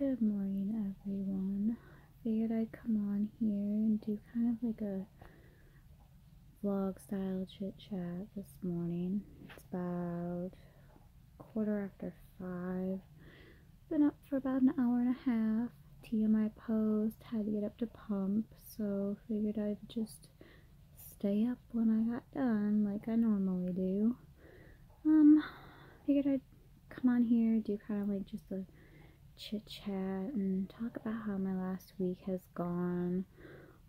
Good morning, everyone. Figured I'd come on here and do kind of like a vlog style chit chat this morning. It's about 5:15. Been up for about an hour and a half. TMI post, had to get up to pump, so figured I'd just stay up when I got done like I normally do. Figured I'd come on here, do kind of like just a chit chat and talk about how my last week has gone,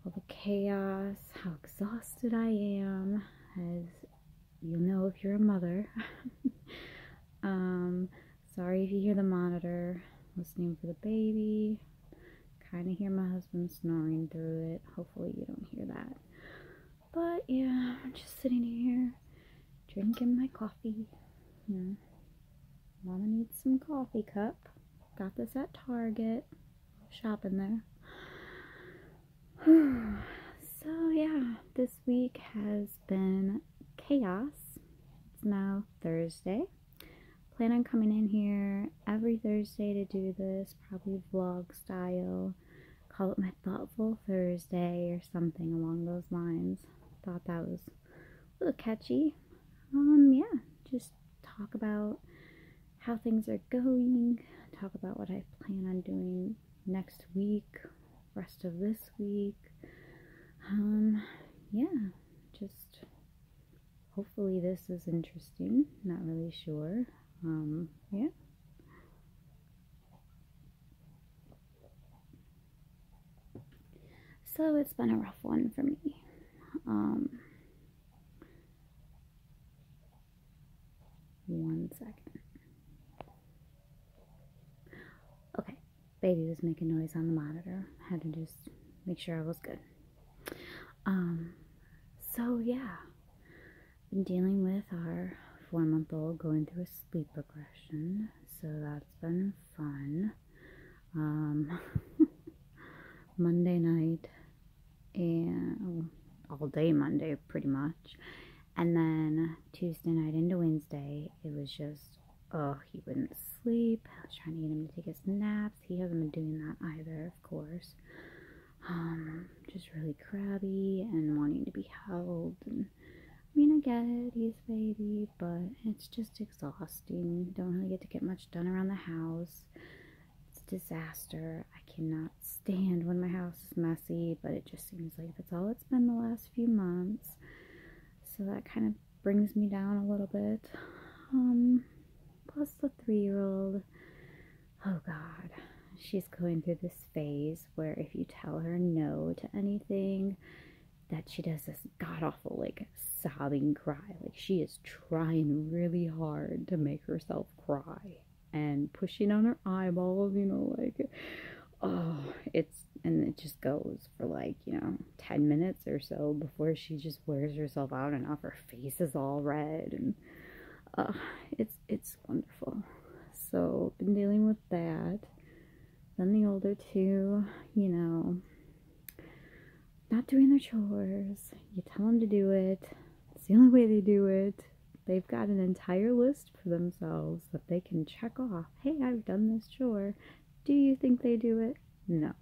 all the chaos, how exhausted I am, as you'll know if you're a mother. Sorry if you hear the monitor, listening for the baby. Kind of hear my husband snoring through it. Hopefully you don't hear that. But yeah, I'm just sitting here drinking my coffee. Mama needs some coffee cup. Got this at Target. Shopping there. So yeah, this week has been chaos. It's now Thursday. Plan on coming in here every Thursday to do this, probably vlog style. Call it my Thoughtful Thursday or something along those lines. Thought that was a little catchy. Yeah, just talk about how things are going, talk about what I plan on doing next week, rest of this week. Yeah, just hopefully this is interesting. Not really sure. Yeah. So it's been a rough one for me. One second. Okay, baby was making noise on the monitor. Had to just make sure I was good. So yeah, been dealing with our 4-month-old going through a sleep regression, so that's been fun. Monday night and all day Monday pretty much, and then Tuesday night into Wednesday it was just he wouldn't sleep. I was trying to get him to take his naps. He hasn't been doing that either, of course. Just really crabby and wanting to be held, and I mean, I get it, he's a baby, but it's just exhausting. Don't really get to get much done around the house. It's a disaster. I cannot stand when my house is messy, but it just seems like that's all it's been the last few months. So that kind of brings me down a little bit. Plus the 3-year-old, oh God, she's going through this phase where if you tell her no to anything, that she does this god-awful, like, sobbing cry. Like, she is trying really hard to make herself cry and pushing on her eyeballs, like, and it just goes for, like, 10 minutes or so before she just wears herself out enough. Her face is all red, and it's wonderful. So, been dealing with that. Then the older two, not doing their chores. You tell them to do it. It's the only way they do it. They've got an entire list for themselves that they can check off. Hey, I've done this chore. Do you think they do it? No.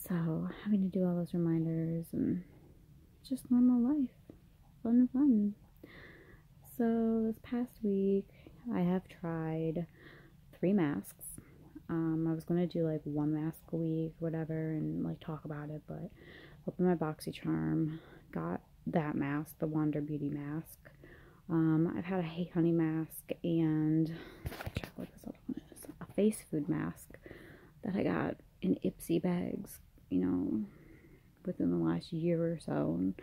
So, having to do all those reminders and just normal life. Fun. So, this past week, I have tried 3 masks. I was going to do like 1 mask a week, whatever, and like talk about it, but opened my BoxyCharm, got that mask, the Wander Beauty mask. I've had a Hey Honey mask, and check what this other one is, a face food mask that I got in Ipsy bags, within the last year or so. And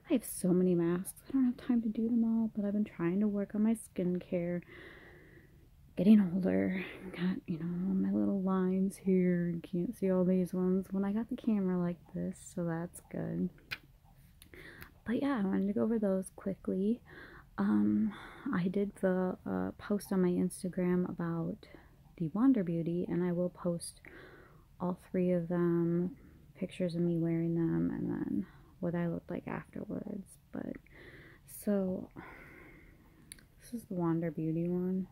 I have so many masks, I don't have time to do them all, but I've been trying to work on my skincare. Getting older, got, my little lines here, you can't see all these ones when I got the camera like this, so that's good. But yeah, I wanted to go over those quickly. I did the post on my Instagram about the Wander Beauty, and I will post all 3 of them, pictures of me wearing them, and then what I looked like afterwards. But, so, this is the Wander Beauty one.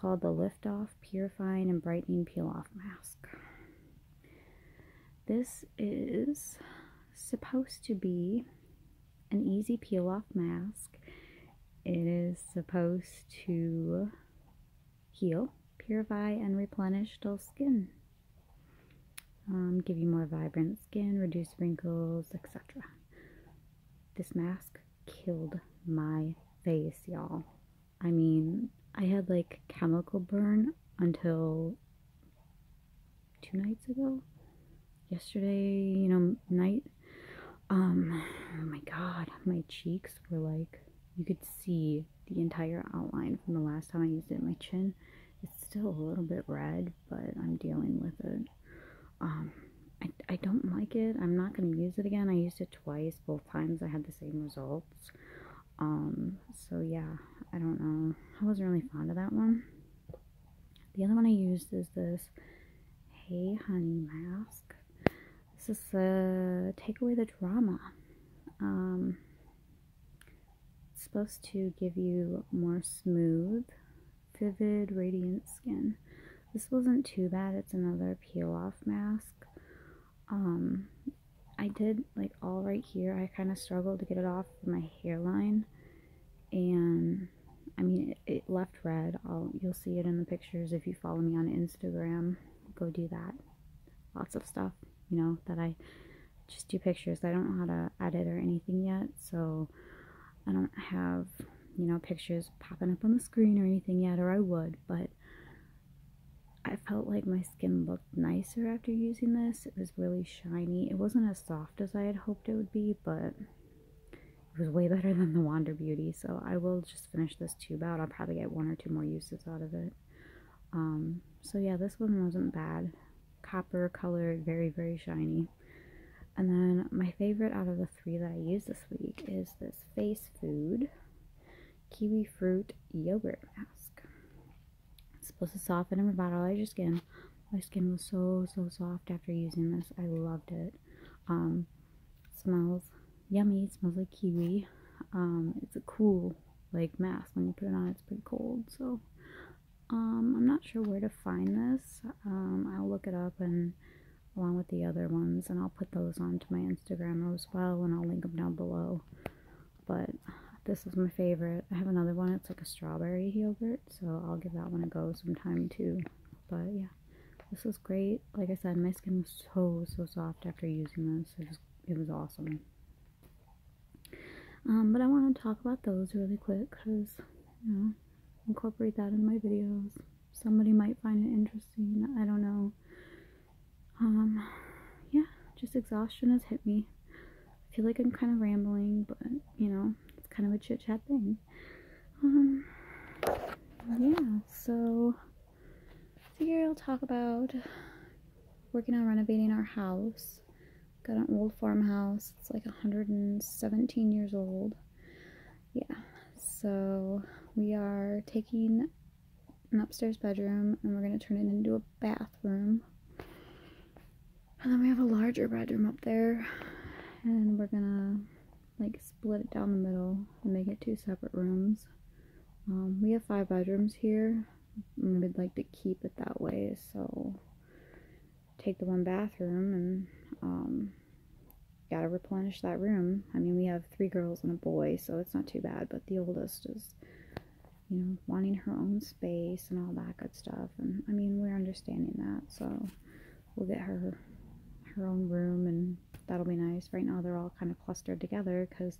called the Lift Off Purifying and Brightening Peel Off Mask. This is supposed to be an easy peel off mask. It is supposed to heal, purify, and replenish dull skin. Give you more vibrant skin, reduce wrinkles, etc. This mask killed my face, y'all. I mean, I had like chemical burn until 2 nights ago. Yesterday, night. Oh my god, my cheeks were like, you could see the entire outline from the last time I used it. My chin is still a little bit red, but I'm dealing with it. I don't like it. I'm not going to use it again. I used it twice. Both times I had the same results. So yeah, I don't know. I wasn't really fond of that one. The other one I used is this Hey Honey mask. This is take away the drama. It's supposed to give you more smooth, vivid, radiant skin. This wasn't too bad. It's another peel off mask. I did like all right here. I kind of struggled to get it off my hairline, and I mean it left red. You'll see it in the pictures if you follow me on Instagram. Go do that. Lots of stuff, that I just do pictures. I don't know how to edit or anything yet, so I don't have, pictures popping up on the screen or anything yet, or I would, but I felt like my skin looked nicer after using this. It was really shiny. It wasn't as soft as I had hoped it would be, but it was way better than the Wander Beauty, so I will just finish this tube out. I'll probably get 1 or 2 more uses out of it. So yeah, this one wasn't bad. Copper colored, very, very shiny. And then my favorite out of the 3 that I used this week is this Face Food Kiwi Fruit Yogurt Mask. It's supposed to soften and revitalize your skin. My skin was so soft after using this. I loved it. Smells yummy. It smells like kiwi. It's a cool mask. When you put it on, it's pretty cold. So I'm not sure where to find this. I'll look it up and along with the other ones, and I'll put those onto my Instagram as well, and I'll link them down below. But this is my favorite. I have another one. It's like a strawberry yogurt, so I'll give that one a go sometime too. But yeah, this was great. Like I said, my skin was so soft after using this. It was awesome. But I want to talk about those really quick because, incorporate that in my videos. Somebody might find it interesting. I don't know. Yeah, just exhaustion has hit me. I feel like I'm kind of rambling, but it's kind of a chit-chat thing. Yeah, so here I'll talk about working on renovating our house. Got an old farmhouse. It's like 117 years old. Yeah, so we are taking an upstairs bedroom and we're going to turn it into a bathroom. And then we have a larger bedroom up there, and we're gonna split it down the middle and make it 2 separate rooms. We have 5 bedrooms here, and we'd like to keep it that way, so take the 1 bathroom and gotta replenish that room. I mean, we have 3 girls and a boy, so it's not too bad, but the oldest is, wanting her own space and all that good stuff, and I mean, we're understanding that, so we'll get her own room, and that'll be nice. Right now they're all kind of clustered together because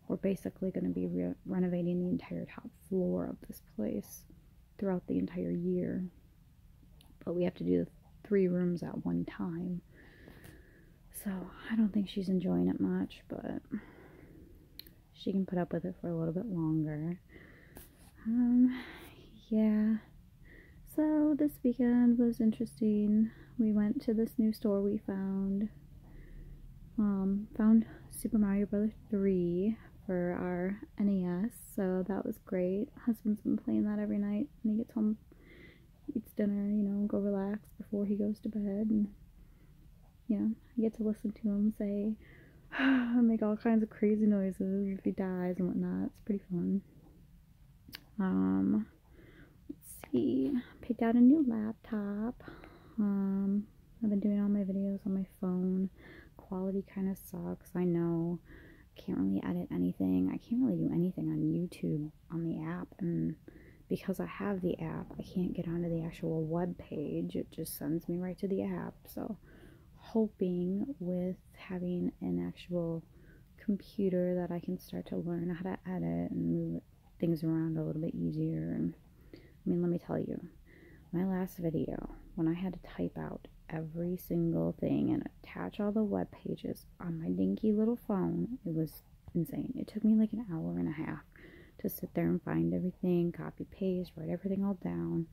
we're basically going to be renovating the entire top floor of this place throughout the entire year, but we have to do 3 rooms at one time, so I don't think she's enjoying it much, but she can put up with it for a little bit longer. Yeah, so this weekend was interesting. We went to this new store we found. Found Super Mario Bros. 3 for our NES, so that was great. Husband's been playing that every night when he gets home, eats dinner, go relax before he goes to bed, and I get to listen to him say, make all kinds of crazy noises if he dies and whatnot. It's pretty fun. Let's see. Picked out a new laptop. I've been doing all my videos on my phone. Quality kind of sucks, I know. Can't really edit anything. I can't really do anything on YouTube on the app, and because I have the app, I can't get onto the actual web page. It just sends me right to the app. So hoping with having an actual computer that I can start to learn how to edit and move things around a little bit easier. And I mean, let me tell you, my last video, when I had to type out every single thing and attach all the web pages on my dinky little phone, it was insane. It took me like an hour and a half to sit there and find everything, copy paste, write everything all down,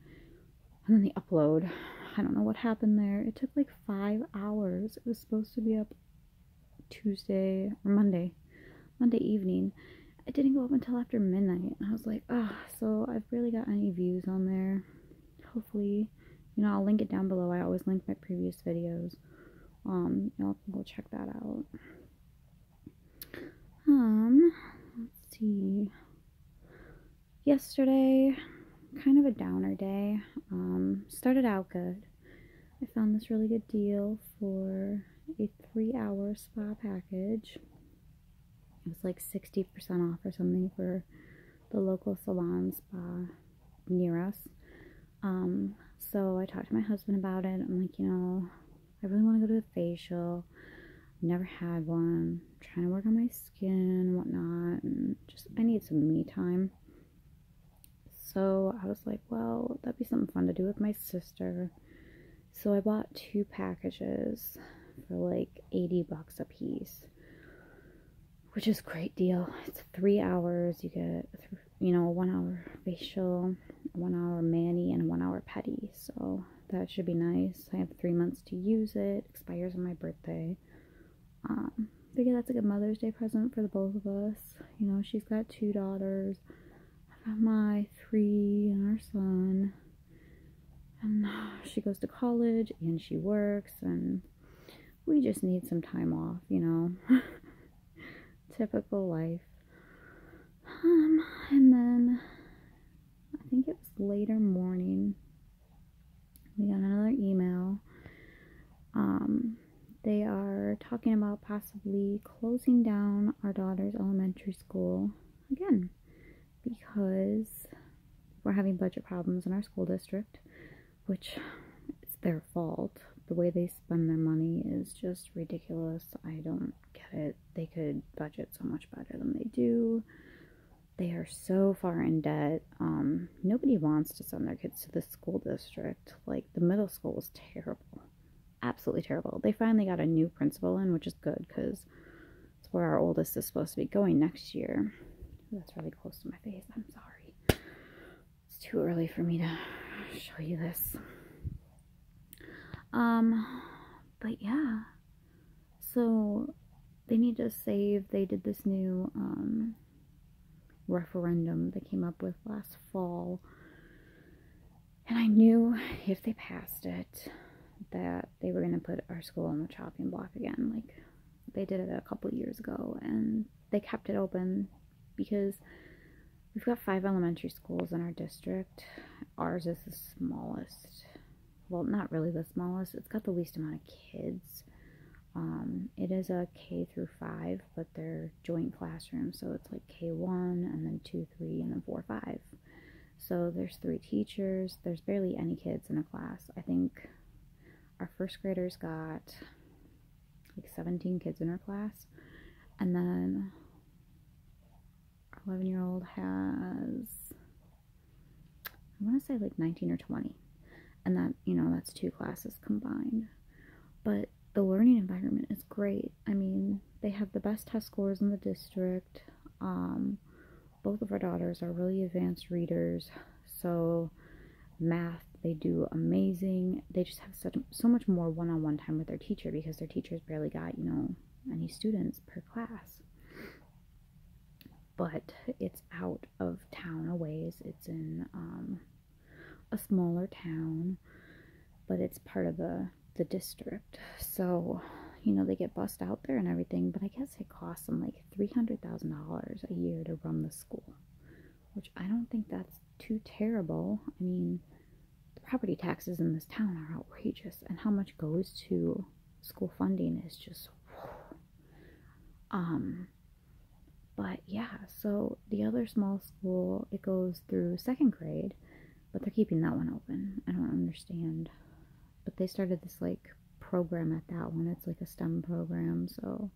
and then the upload. I don't know what happened there. It took like 5 hours. It was supposed to be up Tuesday or Monday evening. It didn't go up until after midnight. I was like, oh, so I've barely got any views on there. Hopefully, I'll link it down below. I always link my previous videos. Y'all can go check that out. Let's see. Yesterday, kind of a downer day. Started out good. I found this really good deal for a 3-hour spa package. It was like 60% off or something for the local salon spa near us. So I talked to my husband about it. I'm like, I really want to go to a facial. Never had one. I'm trying to work on my skin and whatnot, and just I need some me time. So I was like, well, that'd be something fun to do with my sister. So I bought 2 packages for like $80 a piece, which is a great deal. It's 3 hours. You get, a 1 hour facial, a 1 hour mani, and a 1 hour pedi. So that should be nice. I have 3 months to use it. Expires on my birthday. Figure that's like a Mother's Day present for the both of us. She's got 2 daughters. I got my 3 and our son. And she goes to college and she works, and we just need some time off, Typical life. And then I think it was later morning, we got another email. They are talking about possibly closing down our daughter's elementary school again because we're having budget problems in our school district, which it's their fault. The way they spend their money is just ridiculous. I don't get it. They could budget so much better than they do. They are so far in debt. Nobody wants to send their kids to the school district. Like, the middle school was terrible. Absolutely terrible. They finally got a new principal in, which is good because it's where our oldest is supposed to be going next year. That's really close to my face. I'm sorry. It's too early for me to show you this. But yeah. So they need to save. They did this new referendum they came up with last fall, and I knew if they passed it that they were going to put our school on the chopping block again. Like, they did it a couple years ago, and they kept it open because we've got 5 elementary schools in our district. Ours is the smallest. Well, not really the smallest. It's got the least amount of kids. It is a K through 5, but they're joint classrooms, so it's like K1 and then 2, 3, and then 4, 5. So there's 3 teachers. There's barely any kids in a class. I think our first graders got like 17 kids in her class, and then our 11-year-old has, I want to say like 19 or 20, and that, that's 2 classes combined. But the learning environment is great. I mean, they have the best test scores in the district. Both of our daughters are really advanced readers, so math, they do amazing. They just have so much more one-on-one time with their teacher because their teachers barely got, any students per class. But it's out of town a ways. It's in a smaller town, but it's part of the district. So, they get bussed out there and everything, but I guess it costs them like $300,000 a year to run the school, which I don't think that's too terrible. I mean, the property taxes in this town are outrageous, and how much goes to school funding is just, but yeah, so the other small school, it goes through 2nd grade, but they're keeping that one open. I don't understand. But they started this like program at that one. It's like a STEM program, so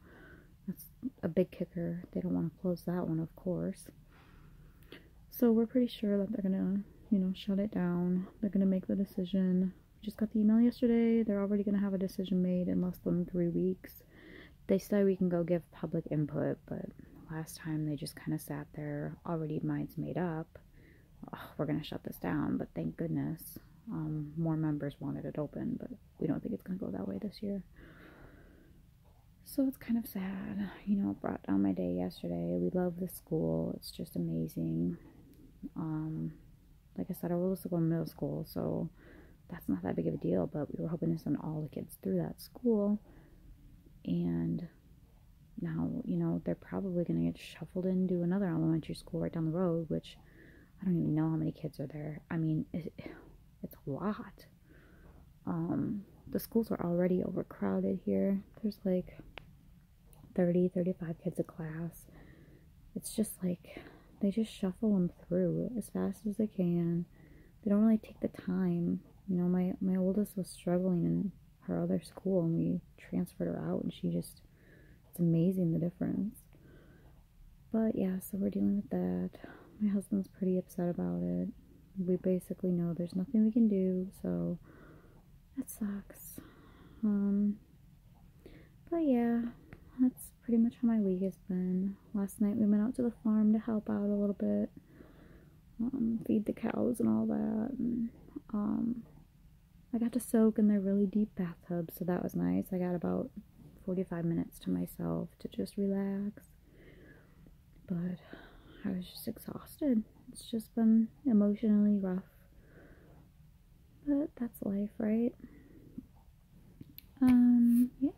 that's a big kicker. They don't want to close that one, of course. So we're pretty sure that they're gonna, shut it down. They're gonna make the decision. Just got the email yesterday. They're already gonna have a decision made in less than 3 weeks. They said we can go give public input, but last time they just kind of sat there, already minds made up. Oh, we're gonna shut this down, but thank goodness. More members wanted it open, but we don't think it's gonna go that way this year. So it's kind of sad. It brought down my day yesterday. We love the school. It's just amazing. Like I said, our oldest will go to middle school, so that's not that big of a deal, but we were hoping to send all the kids through that school. And now, they're probably going to get shuffled into another elementary school right down the road, which I don't even know how many kids are there. I mean, it's a lot. The schools are already overcrowded here. There's like 30, 35 kids a class. It's just like, they just shuffle them through as fast as they can. They don't really take the time. My oldest was struggling in her other school, and we transferred her out, and it's amazing the difference. But yeah, so we're dealing with that. My husband's pretty upset about it. We basically know there's nothing we can do, so that sucks. But yeah, that's pretty much how my week has been. Last night we went out to the farm to help out a little bit, feed the cows and all that, and I got to soak in their really deep bathtub, so that was nice. I got about 45 minutes to myself to just relax, but I was just exhausted. It's just been emotionally rough, but that's life, right? Yeah.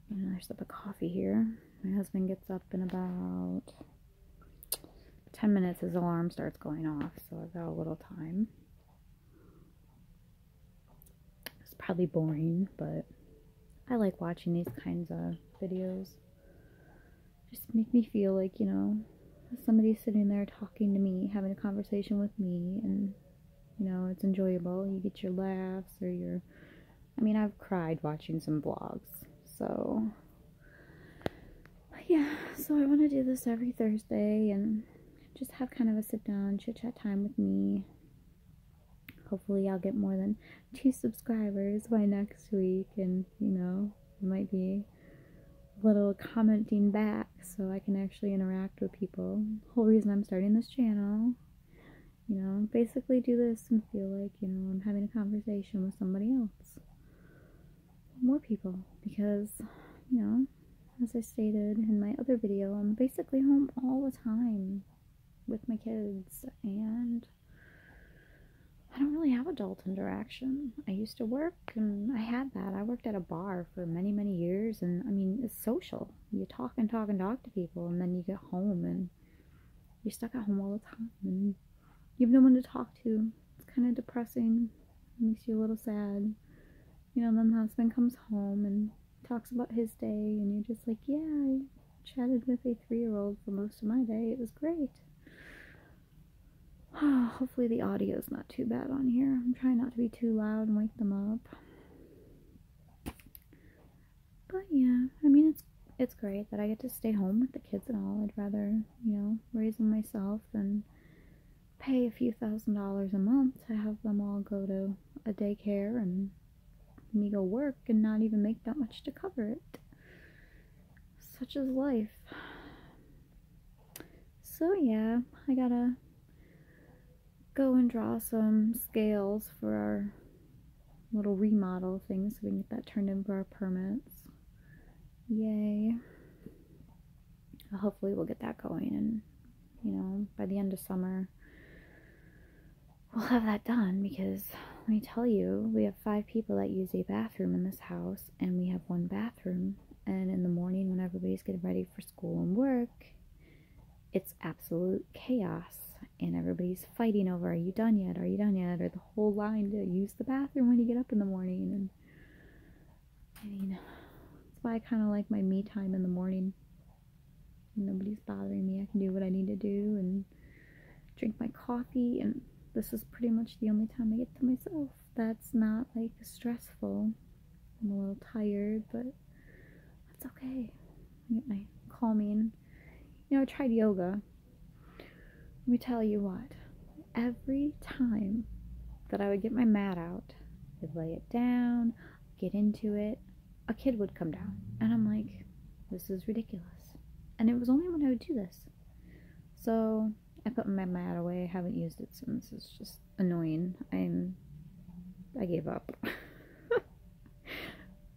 Another sip of coffee here. My husband gets up in about 10 minutes. His alarm starts going off, so I've got a little time. It's probably boring, but I like watching these kinds of videos. Just make me feel like, somebody's sitting there talking to me, having a conversation with me, and, it's enjoyable. You get your laughs or I've cried watching some vlogs, so yeah, so I want to do this every Thursday and just have kind of a sit down chit-chat time with me. Hopefully I'll get more than 2 subscribers by next week, and it might be a little commenting back so I can actually interact with people. The whole reason I'm starting this channel, basically do this and feel like, I'm having a conversation with somebody else. More people, because, as I stated in my other video, I'm basically home all the time with my kids, and I don't really have adult interaction. I used to work, and I had that. I worked at a bar for many, many years, and it's social. You talk and talk and talk to people, and then you get home, and you're stuck at home all the time, and you have no one to talk to. It's kind of depressing. It makes you a little sad. Then the husband comes home and talks about his day, and you're just like, yeah, I chatted with a 3-year-old for most of my day. It was great. Hopefully the audio is not too bad on here. I'm trying not to be too loud and wake them up. But yeah, it's great that I get to stay home with the kids and all. I'd rather, raise them myself than pay a few $1,000s a month to have them all go to a daycare and me go work and not even make that much to cover it. Such is life. So yeah, I gotta go and draw some scales for our little remodel thing so we can get that turned in for our permits. Yay. Hopefully we'll get that going, and by the end of summer we'll have that done, because let me tell you, we have 5 people that use a bathroom in this house, and we have 1 bathroom, and in the morning when everybody's getting ready for school and work, it's absolute chaos. And everybody's fighting over, are you done yet? Are you done yet? Or the whole line to use the bathroom when you get up in the morning. And I mean, that's why I kind of like my me time in the morning. Nobody's bothering me. I can do what I need to do and drink my coffee. And this is pretty much the only time I get to myself. That's not like stressful. I'm a little tired, but that's okay. I get my calming. You know, I tried yoga. Let me tell you what, every time that I would get my mat out, I'd lay it down, get into it, a kid would come down. And I'm like, this is ridiculous. And it was only when I would do this. So I put my mat away. I haven't used it since. It's just annoying. I gave up.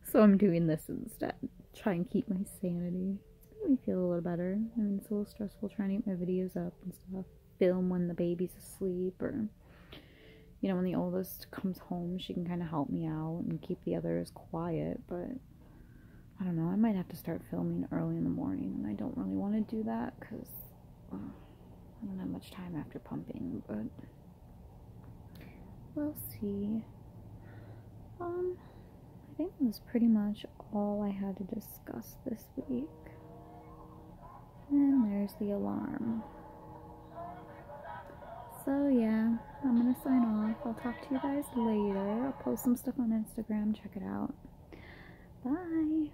So I'm doing this instead. Try and keep my sanity. It's made me feel a little better. I mean, it's a little stressful trying to get my videos up and stuff. Film when the baby's asleep, or you know, when the oldest comes home, she can kind of help me out and keep the others quiet. But I don't know, I might have to start filming early in the morning, and I don't really want to do that because I don't have much time after pumping, but we'll see. I think that was pretty much all I had to discuss this week. And there's the alarm. So yeah, I'm gonna sign off. I'll talk to you guys later. I'll post some stuff on Instagram. Check it out. Bye.